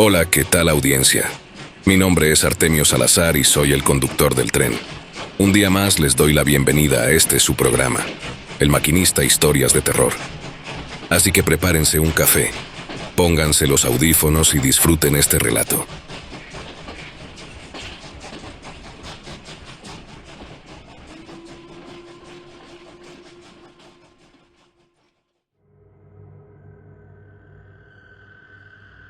Hola, ¿qué tal audiencia? Mi nombre es Artemio Salazar y soy el conductor del tren. Un día más les doy la bienvenida a este su programa, El Maquinista Historias de Terror. Así que prepárense un café, pónganse los audífonos y disfruten este relato.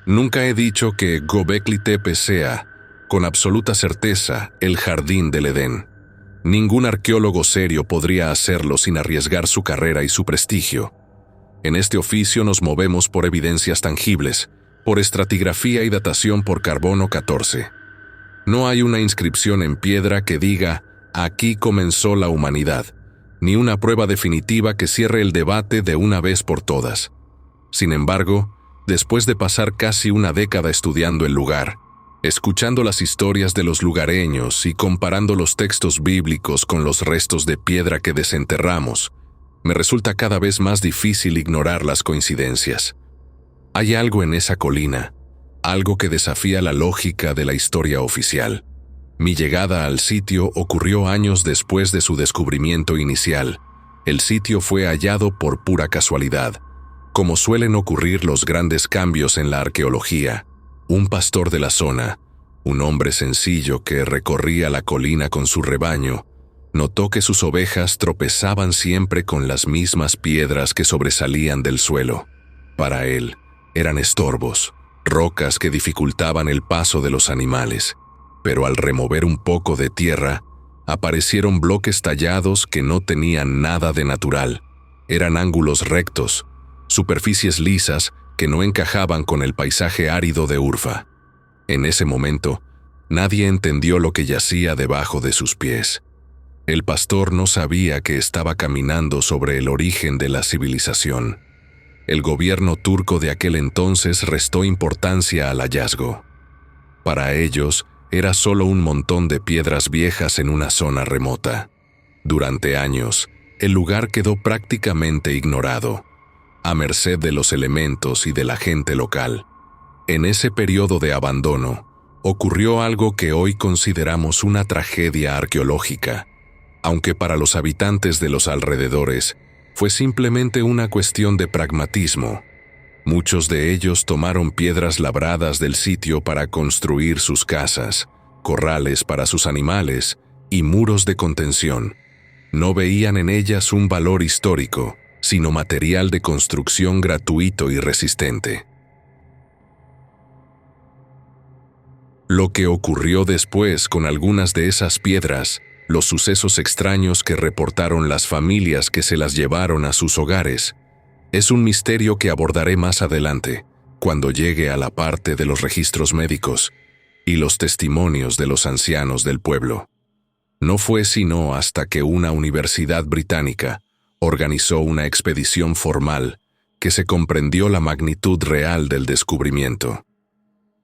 Nunca he dicho que Göbekli Tepe sea, con absoluta certeza, el jardín del Edén. Ningún arqueólogo serio podría hacerlo sin arriesgar su carrera y su prestigio. En este oficio nos movemos por evidencias tangibles, por estratigrafía y datación por carbono 14. No hay una inscripción en piedra que diga, aquí comenzó la humanidad, ni una prueba definitiva que cierre el debate de una vez por todas. Sin embargo, después de pasar casi una década estudiando el lugar, escuchando las historias de los lugareños y comparando los textos bíblicos con los restos de piedra que desenterramos, me resulta cada vez más difícil ignorar las coincidencias. Hay algo en esa colina, algo que desafía la lógica de la historia oficial. Mi llegada al sitio ocurrió años después de su descubrimiento inicial. El sitio fue hallado por pura casualidad. Como suelen ocurrir los grandes cambios en la arqueología, un pastor de la zona, un hombre sencillo que recorría la colina con su rebaño, notó que sus ovejas tropezaban siempre con las mismas piedras que sobresalían del suelo. Para él, eran estorbos, rocas que dificultaban el paso de los animales, pero al remover un poco de tierra, aparecieron bloques tallados que no tenían nada de natural. Eran ángulos rectos, superficies lisas que no encajaban con el paisaje árido de Urfa. En ese momento, nadie entendió lo que yacía debajo de sus pies. El pastor no sabía que estaba caminando sobre el origen de la civilización. El gobierno turco de aquel entonces restó importancia al hallazgo. Para ellos, era solo un montón de piedras viejas en una zona remota. Durante años, el lugar quedó prácticamente ignorado, a merced de los elementos y de la gente local. En ese periodo de abandono, ocurrió algo que hoy consideramos una tragedia arqueológica, aunque para los habitantes de los alrededores fue simplemente una cuestión de pragmatismo. Muchos de ellos tomaron piedras labradas del sitio para construir sus casas, corrales para sus animales y muros de contención. No veían en ellas un valor histórico, sino material de construcción gratuito y resistente. Lo que ocurrió después con algunas de esas piedras, los sucesos extraños que reportaron las familias que se las llevaron a sus hogares, es un misterio que abordaré más adelante, cuando llegue a la parte de los registros médicos y los testimonios de los ancianos del pueblo. No fue sino hasta que una universidad británica organizó una expedición formal que se comprendió la magnitud real del descubrimiento.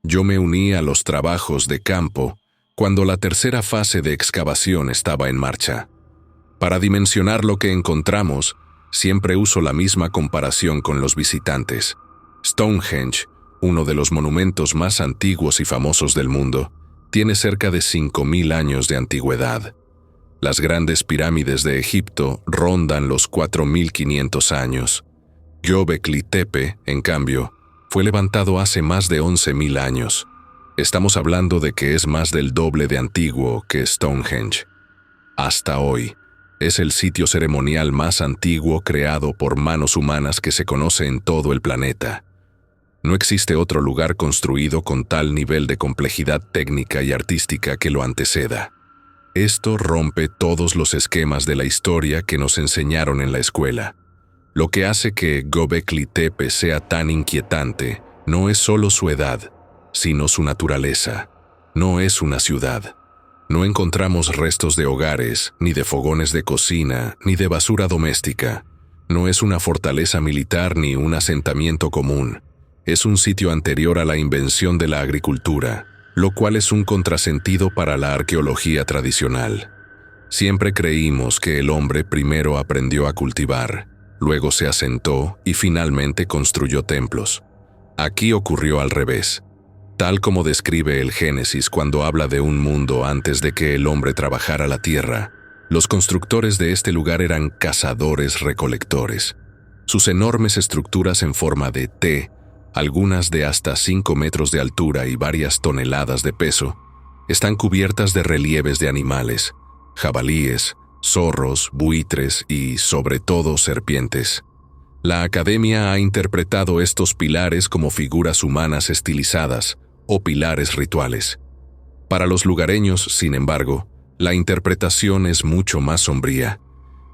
Yo me uní a los trabajos de campo cuando la tercera fase de excavación estaba en marcha. Para dimensionar lo que encontramos, siempre uso la misma comparación con los visitantes. Stonehenge, uno de los monumentos más antiguos y famosos del mundo, tiene cerca de 5.000 años de antigüedad. Las grandes pirámides de Egipto rondan los 4.500 años. Göbekli Tepe, en cambio, fue levantado hace más de 11.000 años. Estamos hablando de que es más del doble de antiguo que Stonehenge. Hasta hoy, es el sitio ceremonial más antiguo creado por manos humanas que se conoce en todo el planeta. No existe otro lugar construido con tal nivel de complejidad técnica y artística que lo anteceda. Esto rompe todos los esquemas de la historia que nos enseñaron en la escuela. Lo que hace que Göbekli Tepe sea tan inquietante no es solo su edad, sino su naturaleza. No es una ciudad. No encontramos restos de hogares, ni de fogones de cocina, ni de basura doméstica. No es una fortaleza militar ni un asentamiento común. Es un sitio anterior a la invención de la agricultura, lo cual es un contrasentido para la arqueología tradicional. Siempre creímos que el hombre primero aprendió a cultivar, luego se asentó y finalmente construyó templos. Aquí ocurrió al revés. Tal como describe el Génesis cuando habla de un mundo antes de que el hombre trabajara la tierra, los constructores de este lugar eran cazadores-recolectores. Sus enormes estructuras en forma de T, algunas de hasta 5 metros de altura y varias toneladas de peso, están cubiertas de relieves de animales, jabalíes, zorros, buitres y, sobre todo, serpientes. La academia ha interpretado estos pilares como figuras humanas estilizadas o pilares rituales. Para los lugareños, sin embargo, la interpretación es mucho más sombría.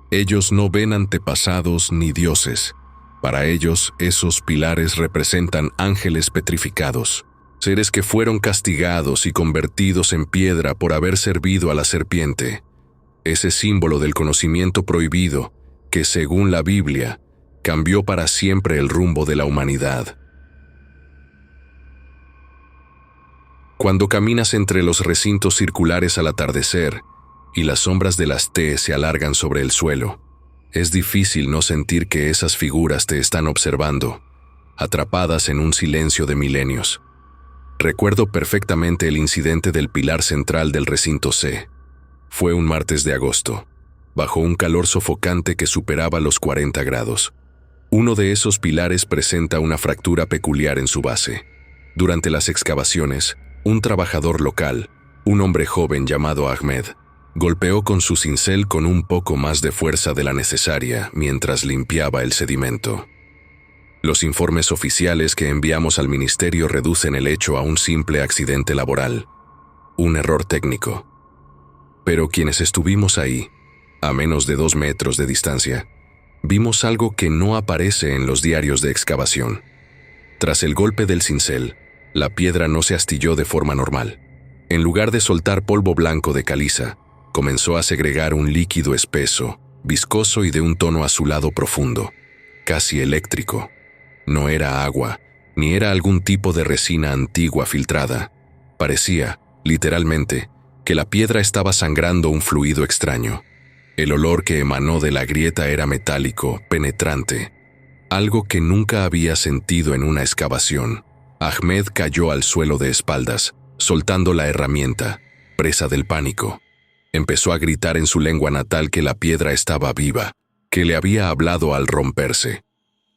Ellos no ven antepasados ni dioses. Para ellos, esos pilares representan ángeles petrificados, seres que fueron castigados y convertidos en piedra por haber servido a la serpiente, ese símbolo del conocimiento prohibido que, según la Biblia, cambió para siempre el rumbo de la humanidad. Cuando caminas entre los recintos circulares al atardecer y las sombras de las T se alargan sobre el suelo, es difícil no sentir que esas figuras te están observando, atrapadas en un silencio de milenios. Recuerdo perfectamente el incidente del pilar central del recinto C. Fue un martes de agosto, bajo un calor sofocante que superaba los 40 grados. Uno de esos pilares presenta una fractura peculiar en su base. Durante las excavaciones, un trabajador local, un hombre joven llamado Ahmed, golpeó con su cincel con un poco más de fuerza de la necesaria mientras limpiaba el sedimento. Los informes oficiales que enviamos al ministerio reducen el hecho a un simple accidente laboral, un error técnico. Pero quienes estuvimos ahí, a menos de 2 metros de distancia, vimos algo que no aparece en los diarios de excavación. Tras el golpe del cincel, la piedra no se astilló de forma normal. En lugar de soltar polvo blanco de caliza, comenzó a segregar un líquido espeso, viscoso y de un tono azulado profundo, casi eléctrico. No era agua, ni era algún tipo de resina antigua filtrada. Parecía, literalmente, que la piedra estaba sangrando un fluido extraño. El olor que emanó de la grieta era metálico, penetrante, algo que nunca había sentido en una excavación. Ahmed cayó al suelo de espaldas, soltando la herramienta, presa del pánico. Empezó a gritar en su lengua natal que la piedra estaba viva, que le había hablado al romperse.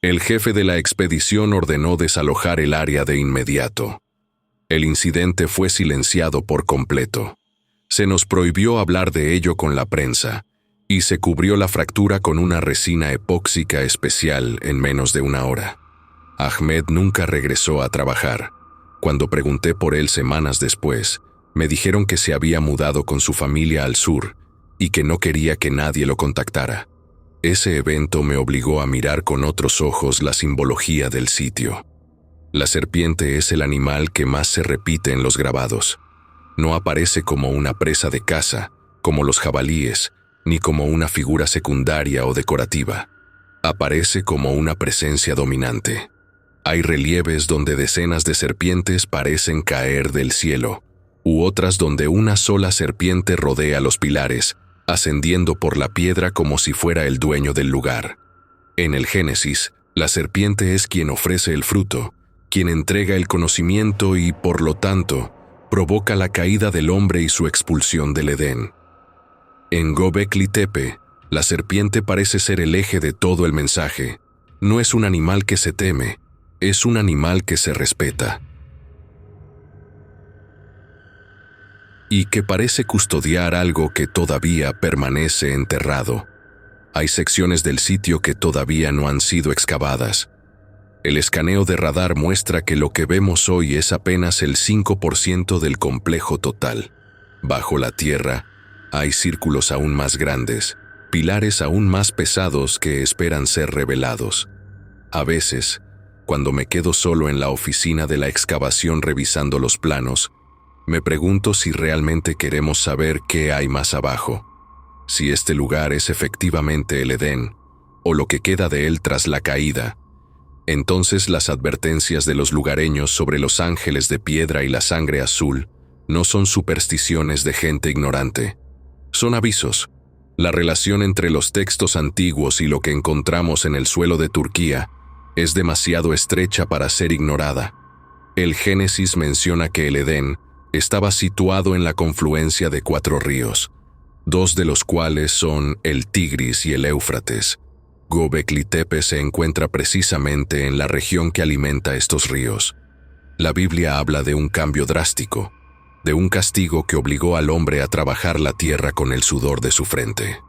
El jefe de la expedición ordenó desalojar el área de inmediato. El incidente fue silenciado por completo. Se nos prohibió hablar de ello con la prensa, y se cubrió la fractura con una resina epóxica especial en menos de 1 hora. Ahmed nunca regresó a trabajar. Cuando pregunté por él semanas después, me dijeron que se había mudado con su familia al sur y que no quería que nadie lo contactara. Ese evento me obligó a mirar con otros ojos la simbología del sitio. La serpiente es el animal que más se repite en los grabados. No aparece como una presa de caza, como los jabalíes, ni como una figura secundaria o decorativa. Aparece como una presencia dominante. Hay relieves donde decenas de serpientes parecen caer del cielo, u otras donde una sola serpiente rodea los pilares, ascendiendo por la piedra como si fuera el dueño del lugar. En el Génesis, la serpiente es quien ofrece el fruto, quien entrega el conocimiento y, por lo tanto, provoca la caída del hombre y su expulsión del Edén. En Göbekli Tepe, la serpiente parece ser el eje de todo el mensaje. No es un animal que se teme, es un animal que se respeta. Y que parece custodiar algo que todavía permanece enterrado. Hay secciones del sitio que todavía no han sido excavadas. El escaneo de radar muestra que lo que vemos hoy es apenas el 5% del complejo total. Bajo la tierra, hay círculos aún más grandes, pilares aún más pesados que esperan ser revelados. A veces, cuando me quedo solo en la oficina de la excavación revisando los planos, me pregunto si realmente queremos saber qué hay más abajo, si este lugar es efectivamente el Edén, o lo que queda de él tras la caída. Entonces las advertencias de los lugareños sobre los ángeles de piedra y la sangre azul no son supersticiones de gente ignorante. Son avisos. La relación entre los textos antiguos y lo que encontramos en el suelo de Turquía es demasiado estrecha para ser ignorada. El Génesis menciona que el Edén estaba situado en la confluencia de 4 ríos, 2 de los cuales son el Tigris y el Éufrates. Göbekli Tepe se encuentra precisamente en la región que alimenta estos ríos. La Biblia habla de un cambio drástico, de un castigo que obligó al hombre a trabajar la tierra con el sudor de su frente.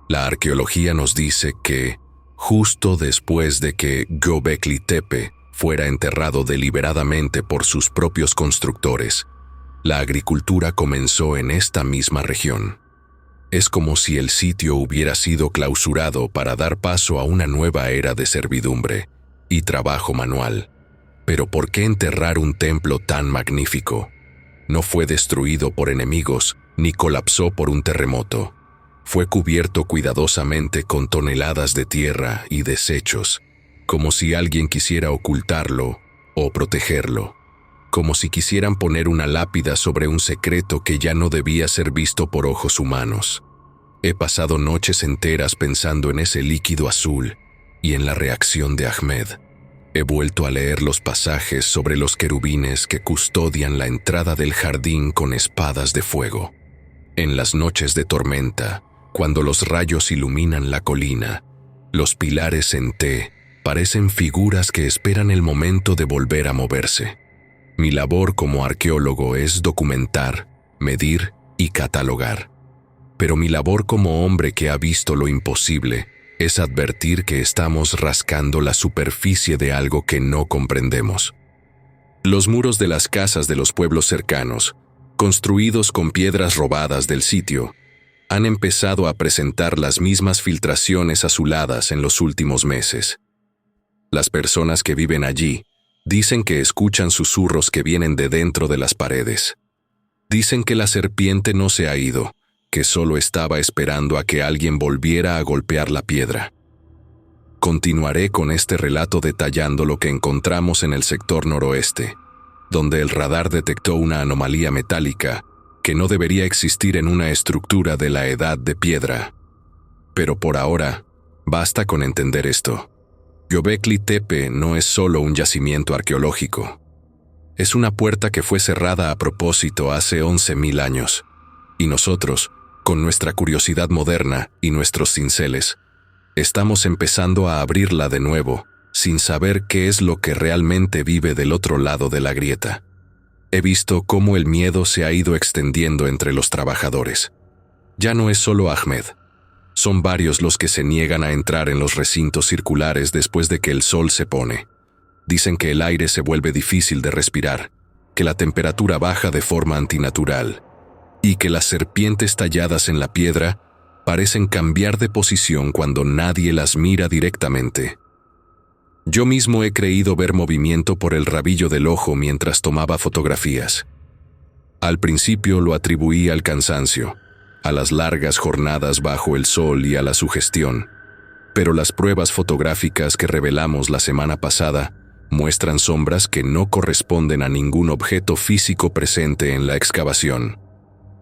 La arqueología nos dice que, justo después de que Göbekli Tepe fuera enterrado deliberadamente por sus propios constructores, la agricultura comenzó en esta misma región. Es como si el sitio hubiera sido clausurado para dar paso a una nueva era de servidumbre y trabajo manual. Pero ¿por qué enterrar un templo tan magnífico? No fue destruido por enemigos ni colapsó por un terremoto. Fue cubierto cuidadosamente con toneladas de tierra y desechos, como si alguien quisiera ocultarlo o protegerlo, como si quisieran poner una lápida sobre un secreto que ya no debía ser visto por ojos humanos. He pasado noches enteras pensando en ese líquido azul y en la reacción de Ahmed. He vuelto a leer los pasajes sobre los querubines que custodian la entrada del jardín con espadas de fuego. En las noches de tormenta, cuando los rayos iluminan la colina, los pilares en T parecen figuras que esperan el momento de volver a moverse. Mi labor como arqueólogo es documentar, medir y catalogar. Pero mi labor como hombre que ha visto lo imposible es advertir que estamos rascando la superficie de algo que no comprendemos. Los muros de las casas de los pueblos cercanos, construidos con piedras robadas del sitio, han empezado a presentar las mismas filtraciones azuladas en los últimos meses. Las personas que viven allí dicen que escuchan susurros que vienen de dentro de las paredes. Dicen que la serpiente no se ha ido, que solo estaba esperando a que alguien volviera a golpear la piedra. Continuaré con este relato detallando lo que encontramos en el sector noroeste, donde el radar detectó una anomalía metálica que no debería existir en una estructura de la edad de piedra. Pero por ahora, basta con entender esto. Göbekli Tepe no es solo un yacimiento arqueológico. Es una puerta que fue cerrada a propósito hace 11.000 años, y nosotros, con nuestra curiosidad moderna y nuestros cinceles, estamos empezando a abrirla de nuevo, sin saber qué es lo que realmente vive del otro lado de la grieta. He visto cómo el miedo se ha ido extendiendo entre los trabajadores. Ya no es solo Ahmed. Son varios los que se niegan a entrar en los recintos circulares después de que el sol se pone. Dicen que el aire se vuelve difícil de respirar, que la temperatura baja de forma antinatural, y que las serpientes talladas en la piedra parecen cambiar de posición cuando nadie las mira directamente. Yo mismo he creído ver movimiento por el rabillo del ojo mientras tomaba fotografías. Al principio lo atribuí al cansancio, a las largas jornadas bajo el sol y a la sugestión, pero las pruebas fotográficas que revelamos la semana pasada muestran sombras que no corresponden a ningún objeto físico presente en la excavación.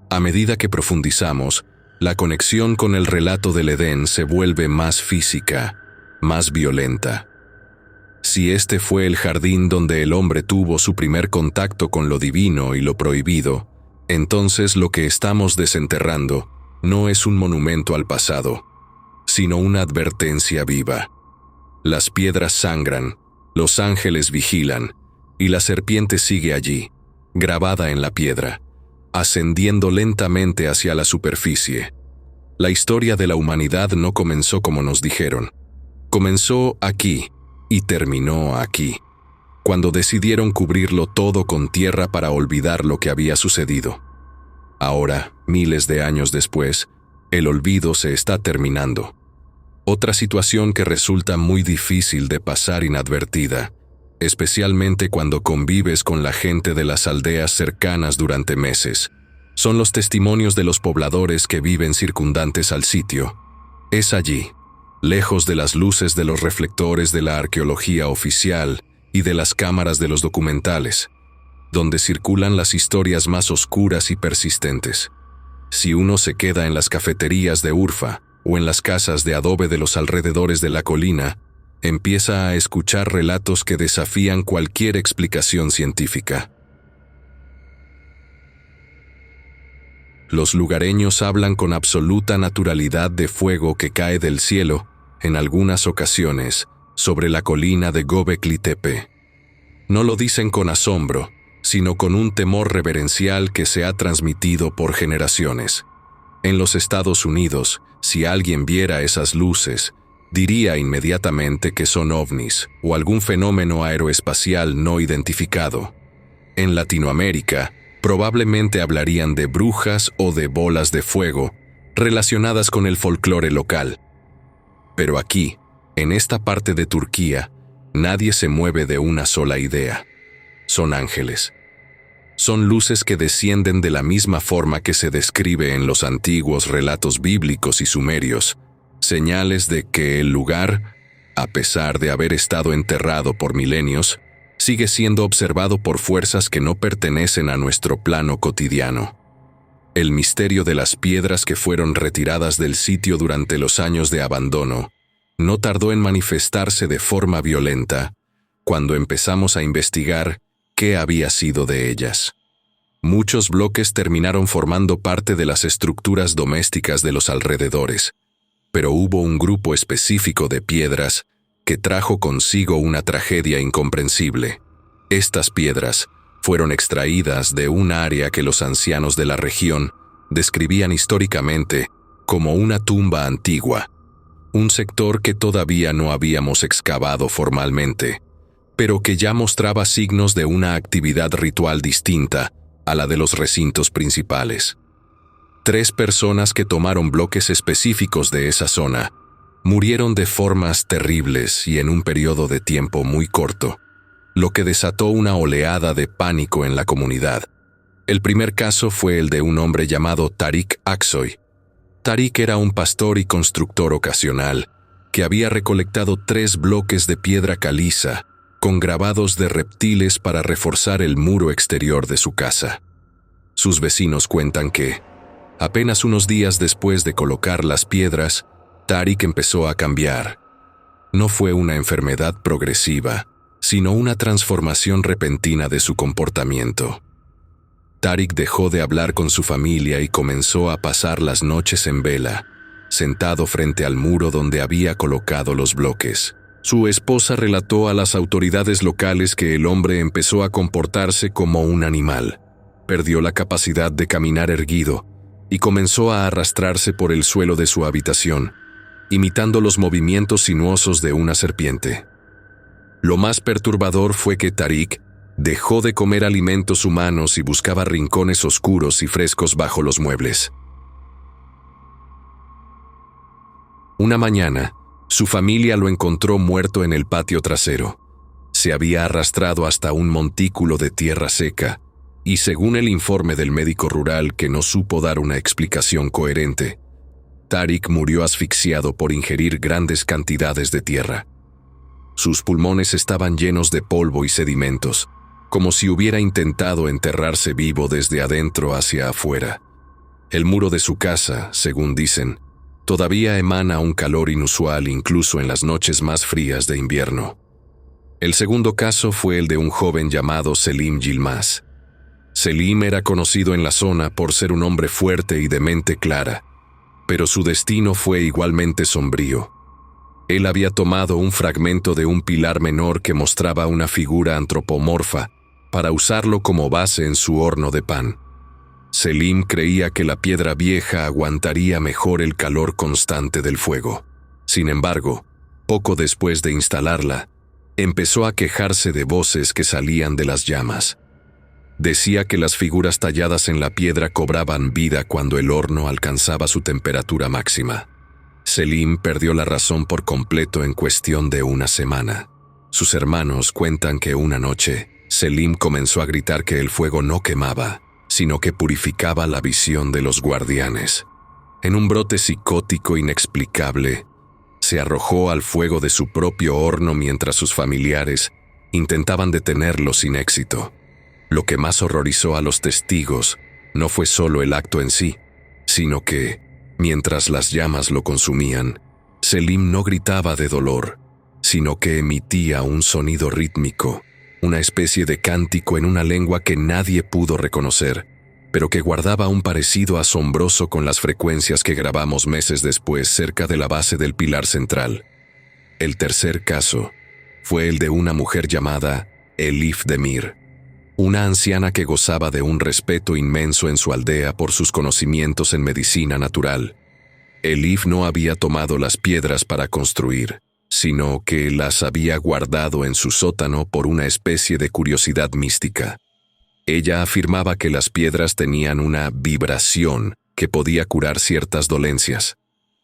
A medida que profundizamos, la conexión con el relato del Edén se vuelve más física, más violenta. Si este fue el jardín donde el hombre tuvo su primer contacto con lo divino y lo prohibido, entonces lo que estamos desenterrando no es un monumento al pasado, sino una advertencia viva. Las piedras sangran, los ángeles vigilan, y la serpiente sigue allí, grabada en la piedra, ascendiendo lentamente hacia la superficie. La historia de la humanidad no comenzó como nos dijeron. Comenzó aquí y terminó aquí, cuando decidieron cubrirlo todo con tierra para olvidar lo que había sucedido. Ahora, miles de años después, el olvido se está terminando. Otra situación que resulta muy difícil de pasar inadvertida, especialmente cuando convives con la gente de las aldeas cercanas durante meses, son los testimonios de los pobladores que viven circundantes al sitio. Es allí, lejos de las luces de los reflectores de la arqueología oficial y de las cámaras de los documentales, donde circulan las historias más oscuras y persistentes. Si uno se queda en las cafeterías de Urfa o en las casas de adobe de los alrededores de la colina, empieza a escuchar relatos que desafían cualquier explicación científica. Los lugareños hablan con absoluta naturalidad de fuego que cae del cielo, en algunas ocasiones, sobre la colina de Göbekli Tepe. No lo dicen con asombro, sino con un temor reverencial que se ha transmitido por generaciones. En los Estados Unidos, si alguien viera esas luces, diría inmediatamente que son ovnis o algún fenómeno aeroespacial no identificado. En Latinoamérica, probablemente hablarían de brujas o de bolas de fuego relacionadas con el folclore local. Pero aquí, en esta parte de Turquía, nadie se mueve de una sola idea. Son ángeles. Son luces que descienden de la misma forma que se describe en los antiguos relatos bíblicos y sumerios, señales de que el lugar, a pesar de haber estado enterrado por milenios, sigue siendo observado por fuerzas que no pertenecen a nuestro plano cotidiano. El misterio de las piedras que fueron retiradas del sitio durante los años de abandono no tardó en manifestarse de forma violenta cuando empezamos a investigar qué había sido de ellas. Muchos bloques terminaron formando parte de las estructuras domésticas de los alrededores, pero hubo un grupo específico de piedras que trajo consigo una tragedia incomprensible. Estas piedras fueron extraídas de un área que los ancianos de la región describían históricamente como una tumba antigua, un sector que todavía no habíamos excavado formalmente, pero que ya mostraba signos de una actividad ritual distinta a la de los recintos principales. 3 personas que tomaron bloques específicos de esa zona murieron de formas terribles y en un periodo de tiempo muy corto, lo que desató una oleada de pánico en la comunidad. El primer caso fue el de un hombre llamado Tariq Aksoy. Tariq era un pastor y constructor ocasional que había recolectado 3 bloques de piedra caliza con grabados de reptiles para reforzar el muro exterior de su casa. Sus vecinos cuentan que, apenas unos días después de colocar las piedras, Tariq empezó a cambiar. No fue una enfermedad progresiva, sino una transformación repentina de su comportamiento. Tariq dejó de hablar con su familia y comenzó a pasar las noches en vela, sentado frente al muro donde había colocado los bloques. Su esposa relató a las autoridades locales que el hombre empezó a comportarse como un animal. Perdió la capacidad de caminar erguido y comenzó a arrastrarse por el suelo de su habitación, imitando los movimientos sinuosos de una serpiente. Lo más perturbador fue que Tariq dejó de comer alimentos humanos y buscaba rincones oscuros y frescos bajo los muebles. Una mañana, su familia lo encontró muerto en el patio trasero. Se había arrastrado hasta un montículo de tierra seca, y según el informe del médico rural que no supo dar una explicación coherente, Tariq murió asfixiado por ingerir grandes cantidades de tierra. Sus pulmones estaban llenos de polvo y sedimentos, como si hubiera intentado enterrarse vivo desde adentro hacia afuera. El muro de su casa, según dicen, todavía emana un calor inusual incluso en las noches más frías de invierno. El segundo caso fue el de un joven llamado Selim Yilmaz. Selim era conocido en la zona por ser un hombre fuerte y de mente clara, pero su destino fue igualmente sombrío. Él había tomado un fragmento de un pilar menor que mostraba una figura antropomorfa para usarlo como base en su horno de pan. Selim creía que la piedra vieja aguantaría mejor el calor constante del fuego. Sin embargo, poco después de instalarla, empezó a quejarse de voces que salían de las llamas. Decía que las figuras talladas en la piedra cobraban vida cuando el horno alcanzaba su temperatura máxima. Selim perdió la razón por completo en cuestión de una semana. Sus hermanos cuentan que una noche, Selim comenzó a gritar que el fuego no quemaba, sino que purificaba la visión de los guardianes. En un brote psicótico inexplicable, se arrojó al fuego de su propio horno mientras sus familiares intentaban detenerlo sin éxito. Lo que más horrorizó a los testigos no fue solo el acto en sí, sino que, mientras las llamas lo consumían, Selim no gritaba de dolor, sino que emitía un sonido rítmico, una especie de cántico en una lengua que nadie pudo reconocer, pero que guardaba un parecido asombroso con las frecuencias que grabamos meses después cerca de la base del pilar central. El tercer caso fue el de una mujer llamada Elif Demir, una anciana que gozaba de un respeto inmenso en su aldea por sus conocimientos en medicina natural. Elif no había tomado las piedras para construir, sino que las había guardado en su sótano por una especie de curiosidad mística. Ella afirmaba que las piedras tenían una vibración que podía curar ciertas dolencias.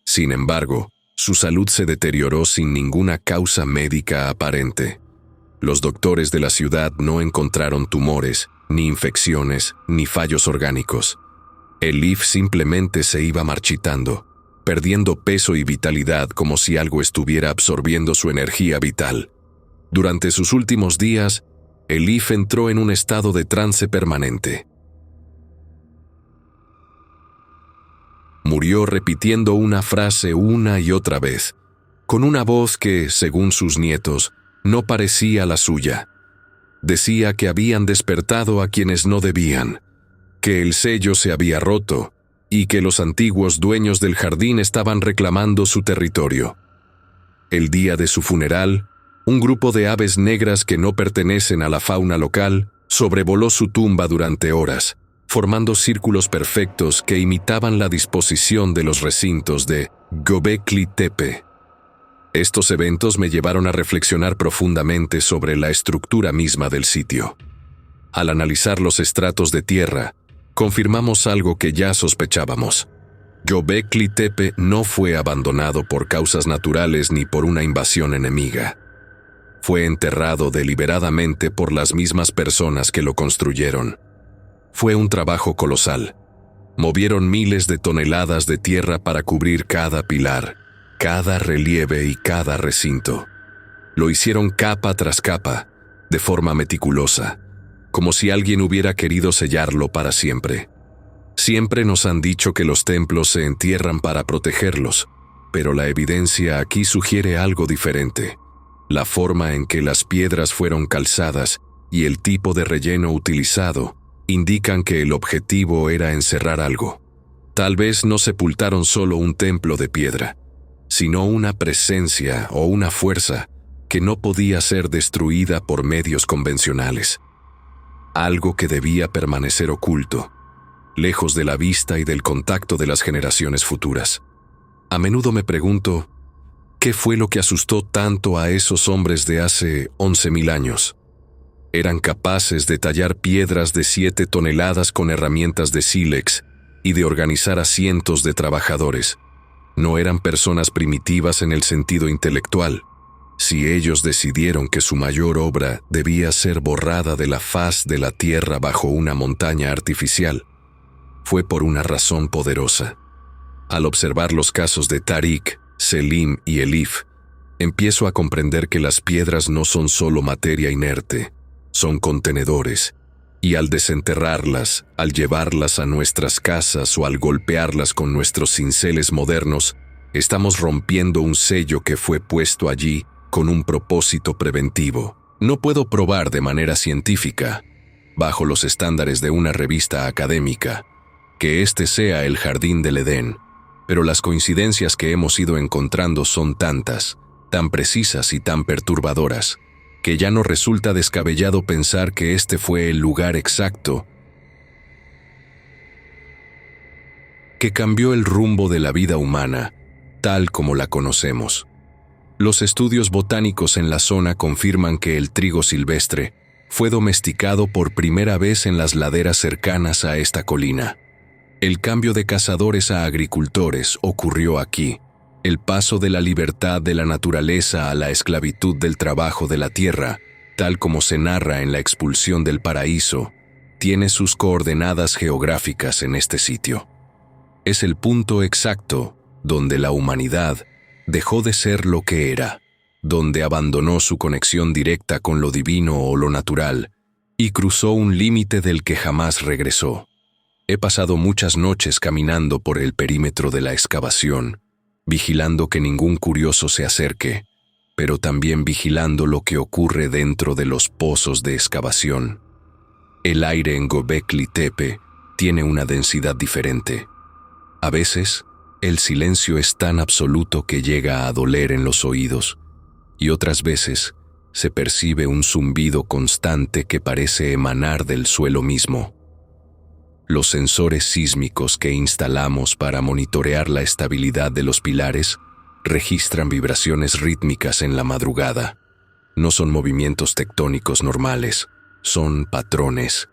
Sin embargo, su salud se deterioró sin ninguna causa médica aparente. Los doctores de la ciudad no encontraron tumores, ni infecciones, ni fallos orgánicos. Elif simplemente se iba marchitando, perdiendo peso y vitalidad como si algo estuviera absorbiendo su energía vital. Durante sus últimos días, Elif entró en un estado de trance permanente. Murió repitiendo una frase una y otra vez, con una voz que, según sus nietos, no parecía la suya. Decía que habían despertado a quienes no debían, que el sello se había roto y que los antiguos dueños del jardín estaban reclamando su territorio. El día de su funeral, un grupo de aves negras que no pertenecen a la fauna local sobrevoló su tumba durante horas, formando círculos perfectos que imitaban la disposición de los recintos de Göbekli Tepe. Estos eventos me llevaron a reflexionar profundamente sobre la estructura misma del sitio. Al analizar los estratos de tierra, confirmamos algo que ya sospechábamos. Göbekli Tepe no fue abandonado por causas naturales ni por una invasión enemiga. Fue enterrado deliberadamente por las mismas personas que lo construyeron. Fue un trabajo colosal. Movieron miles de toneladas de tierra para cubrir cada pilar, cada relieve y cada recinto. Lo hicieron capa tras capa, de forma meticulosa, como si alguien hubiera querido sellarlo para siempre. Siempre nos han dicho que los templos se entierran para protegerlos, pero la evidencia aquí sugiere algo diferente. La forma en que las piedras fueron calzadas y el tipo de relleno utilizado indican que el objetivo era encerrar algo. Tal vez no sepultaron solo un templo de piedra, sino una presencia o una fuerza que no podía ser destruida por medios convencionales. Algo que debía permanecer oculto, lejos de la vista y del contacto de las generaciones futuras. A menudo me pregunto, ¿qué fue lo que asustó tanto a esos hombres de hace 11.000 años? Eran capaces de tallar piedras de 7 toneladas con herramientas de sílex y de organizar a cientos de trabajadores. No eran personas primitivas en el sentido intelectual. Si ellos decidieron que su mayor obra debía ser borrada de la faz de la tierra bajo una montaña artificial, fue por una razón poderosa. Al observar los casos de Tariq, Selim y Elif, empiezo a comprender que las piedras no son solo materia inerte, son contenedores, y al desenterrarlas, al llevarlas a nuestras casas o al golpearlas con nuestros cinceles modernos, estamos rompiendo un sello que fue puesto allí con un propósito preventivo. No puedo probar de manera científica, bajo los estándares de una revista académica, que este sea el jardín del Edén, pero las coincidencias que hemos ido encontrando son tantas, tan precisas y tan perturbadoras, que ya no resulta descabellado pensar que este fue el lugar exacto que cambió el rumbo de la vida humana, tal como la conocemos. Los estudios botánicos en la zona confirman que el trigo silvestre fue domesticado por primera vez en las laderas cercanas a esta colina. El cambio de cazadores a agricultores ocurrió aquí. El paso de la libertad de la naturaleza a la esclavitud del trabajo de la tierra, tal como se narra en la expulsión del paraíso, tiene sus coordenadas geográficas en este sitio. Es el punto exacto donde la humanidad dejó de ser lo que era, donde abandonó su conexión directa con lo divino o lo natural y cruzó un límite del que jamás regresó. He pasado muchas noches caminando por el perímetro de la excavación, vigilando que ningún curioso se acerque, pero también vigilando lo que ocurre dentro de los pozos de excavación. El aire en Göbekli Tepe tiene una densidad diferente. A veces, el silencio es tan absoluto que llega a doler en los oídos, y otras veces se percibe un zumbido constante que parece emanar del suelo mismo. Los sensores sísmicos que instalamos para monitorear la estabilidad de los pilares registran vibraciones rítmicas en la madrugada. No son movimientos tectónicos normales, son patrones.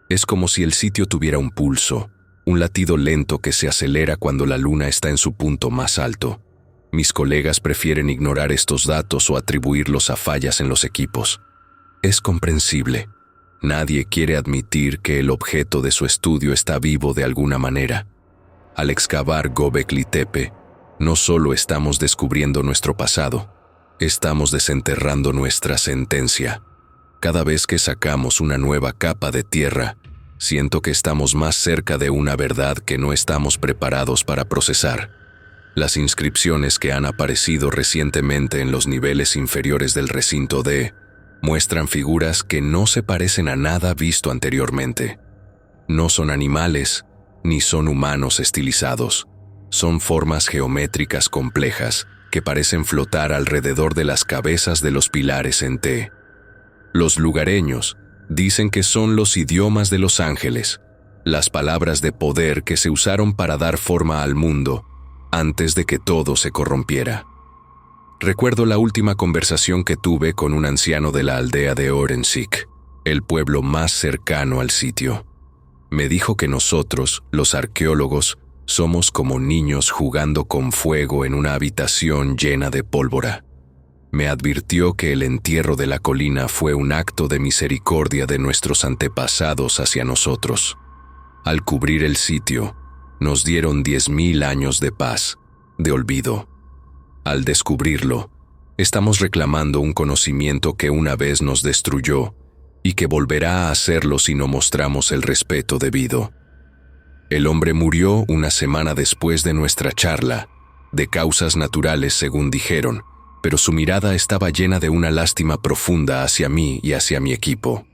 Es como si el sitio tuviera un pulso, un latido lento que se acelera cuando la luna está en su punto más alto. Mis colegas prefieren ignorar estos datos o atribuirlos a fallas en los equipos. Es comprensible. Nadie quiere admitir que el objeto de su estudio está vivo de alguna manera. Al excavar Göbekli Tepe, no solo estamos descubriendo nuestro pasado, estamos desenterrando nuestra sentencia. Cada vez que sacamos una nueva capa de tierra, siento que estamos más cerca de una verdad que no estamos preparados para procesar. Las inscripciones que han aparecido recientemente en los niveles inferiores del recinto D muestran figuras que no se parecen a nada visto anteriormente. No son animales, ni son humanos estilizados. Son formas geométricas complejas que parecen flotar alrededor de las cabezas de los pilares en T. Los lugareños dicen que son los idiomas de los ángeles, las palabras de poder que se usaron para dar forma al mundo antes de que todo se corrompiera. Recuerdo la última conversación que tuve con un anciano de la aldea de Orensik, el pueblo más cercano al sitio. Me dijo que nosotros, los arqueólogos, somos como niños jugando con fuego en una habitación llena de pólvora. Me advirtió que el entierro de la colina fue un acto de misericordia de nuestros antepasados hacia nosotros. Al cubrir el sitio, nos dieron 10.000 años de paz, de olvido. Al descubrirlo, estamos reclamando un conocimiento que una vez nos destruyó y que volverá a hacerlo si no mostramos el respeto debido. El hombre murió una semana después de nuestra charla, de causas naturales según dijeron, pero su mirada estaba llena de una lástima profunda hacia mí y hacia mi equipo.